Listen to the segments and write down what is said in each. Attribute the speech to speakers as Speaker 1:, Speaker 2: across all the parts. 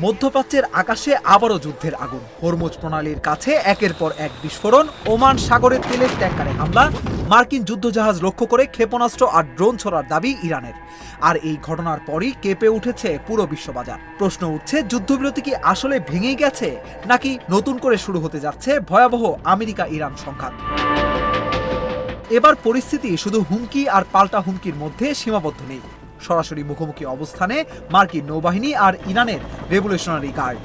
Speaker 1: মধ্যপ্রাচ্যের আকাশে আবারও যুদ্ধের আগুন। হরমুজ প্রণালীর কাছে একের পর এক বিস্ফোরণ, ওমান সাগরে তেলের ট্যাঙ্কারে হামলা, মার্কিন যুদ্ধজাহাজ লক্ষ্য করে ক্ষেপণাস্ত্র আর ড্রোন ছোড়ার দাবি ইরানের। আর এই ঘটনার পরই কেঁপে উঠেছে পুরো বিশ্ববাজার। প্রশ্ন উঠছে, যুদ্ধবিরতি কি আসলে ভেঙেই গেছে, নাকি নতুন করে শুরু হতে যাচ্ছে ভয়াবহ আমেরিকা ইরান সংঘাত? এবার পরিস্থিতি শুধু হুমকি আর পাল্টা হুমকির মধ্যে সীমাবদ্ধ নেই। সরাসরি মুখোমুখি অবস্থানে মার্কিন নৌবাহিনী আর ইরানের রেভলিউশনারি গার্ড।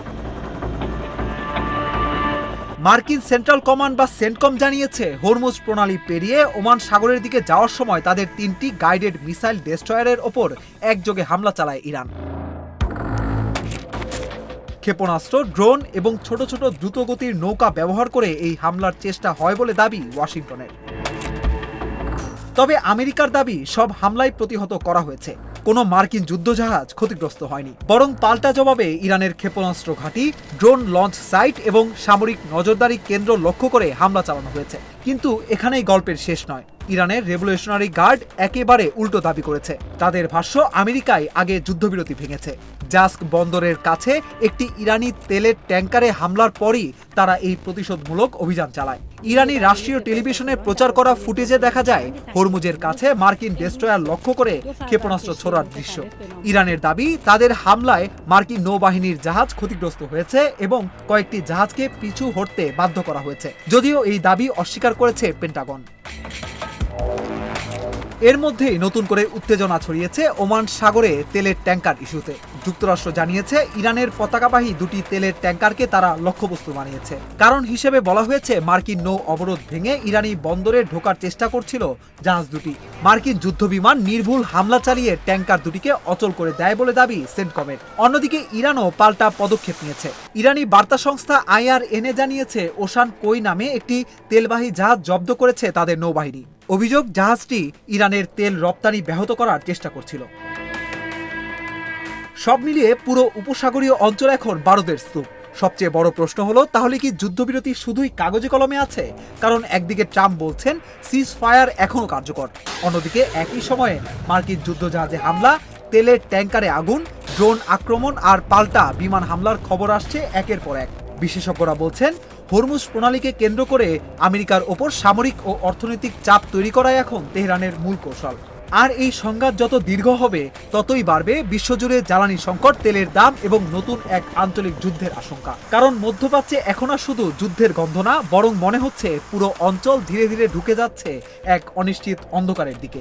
Speaker 1: মার্কিন সেন্ট্রাল কমান্ড বা সেন্টকম জানিয়েছে, হরমুজ প্রণালী পেরিয়ে ওমান সাগরের দিকে যাওয়ার সময় তাদের 3টি গাইডেড মিসাইল ডেস্ট্রয়ারের ওপর একযোগে হামলা চালায় ইরান। ক্ষেপণাস্ত্র, ড্রোন এবং ছোট ছোট দ্রুতগতির নৌকা ব্যবহার করে এই হামলার চেষ্টা হয় বলে দাবি ওয়াশিংটনের। তবে আমেরিকার দাবি, সব হামলাই প্রতিহত করা হয়েছে। কোনো মার্কিন যুদ্ধজাহাজ ক্ষতিগ্রস্ত হয়নি, বরং পাল্টা জবাবে ইরানের ক্ষেপণাস্ত্র ঘাঁটি, ড্রোন লঞ্চ সাইট এবং সামরিক নজরদারি কেন্দ্র লক্ষ্য করে হামলা চালানো হয়েছে। কিন্তু এখানেই গল্পের শেষ নয়। ইরানের রেভলিউশনারি গার্ড একেবারে উল্টো দাবি করেছে। তাদের ভাষ্য, আমেরিকায় আগে যুদ্ধবিরতি ভেঙেছে। জাস্ক বন্দরের কাছে একটি ইরানি তেলের ট্যাঙ্কারে হামলার পরই তারা এই প্রতিশোধমূলক অভিযান চালায়। ইরানি রাষ্ট্রীয় টেলিভিশনে প্রচার করা ফুটেজে দেখা যায় হরমুজের কাছে মার্কিন ডেস্ট্রয়ার লক্ষ্য করে ক্ষেপণাস্ত্র ছোড়ার দৃশ্য। ইরানের দাবি, তাদের হামলায় মার্কিন নৌবাহিনীর জাহাজ ক্ষতিগ্রস্ত হয়েছে এবং কয়েকটি জাহাজকে পিছু হটতে বাধ্য করা হয়েছে, যদিও এই দাবি অস্বীকার করেছে পেন্টাগন। এর মধ্যেই নতুন করে উত্তেজনা ছড়িয়েছে ওমান সাগরে তেলের ট্যাঙ্কার ইস্যুতে। যুক্তরাষ্ট্র জানিয়েছে, ইরানের পতাকাবাহী দুটি তেলের ট্যাঙ্কারকে তারা লক্ষ্যবস্তু বানিয়েছে। কারণ হিসেবে বলা হয়েছে, মার্কিন নৌ অবরোধ ভেঙে ইরানি বন্দরে ঢোকার চেষ্টা করছিল জাহাজ দুটি। মার্কিন যুদ্ধবিমান নির্ভুল হামলা চালিয়ে ট্যাঙ্কার দুটিকে অচল করে দেয় বলে দাবি সেন্টকমের। অন্যদিকে ইরানও পাল্টা পদক্ষেপ নিয়েছে। ইরানি বার্তা সংস্থা IRNA জানিয়েছে, ওশান কোই নামে একটি তেলবাহী জাহাজ জব্দ করেছে তাদের নৌবাহিনী। অভিযোগ, জাহাজটি ইরানের তেল রপ্তানি ব্যাহত করার চেষ্টা করছিল। সব মিলিয়ে পুরো উপসাগরীয় অঞ্চল এখন বারুদের স্তূপ। সবচেয়ে বড় প্রশ্ন হলো, তাহলে কি যুদ্ধবিরতি শুধুই কাগজে কলমে আছে? কারণ একদিকে ট্রাম্প বলছেন সিজ ফায়ার এখনও কার্যকর, অন্যদিকে একই সময়ে মার্কিন যুদ্ধজাহাজে হামলা, তেলের ট্যাঙ্কারে আগুন, ড্রোন আক্রমণ আর পাল্টা বিমান হামলার খবর আসছে একের পর এক। বিশেষজ্ঞরা বলছেন, হরমুজ প্রণালীকে কেন্দ্র করে আমেরিকার ওপর সামরিক ও অর্থনৈতিক চাপ তৈরি করাই এখন তেহরানের মূল কৌশল। আর এই সংঘাত যত দীর্ঘ হবে, ততই বাড়বে বিশ্বজুড়ে জ্বালানি সংকট, তেলের দাম এবং নতুন এক আঞ্চলিক যুদ্ধের আশঙ্কা। কারণ মধ্যপ্রাচ্যে এখন আর শুধু যুদ্ধের গন্ধ না, বরং মনে হচ্ছে পুরো অঞ্চল ধীরে ধীরে ঢুকে যাচ্ছে এক অনিশ্চিত অন্ধকারের দিকে।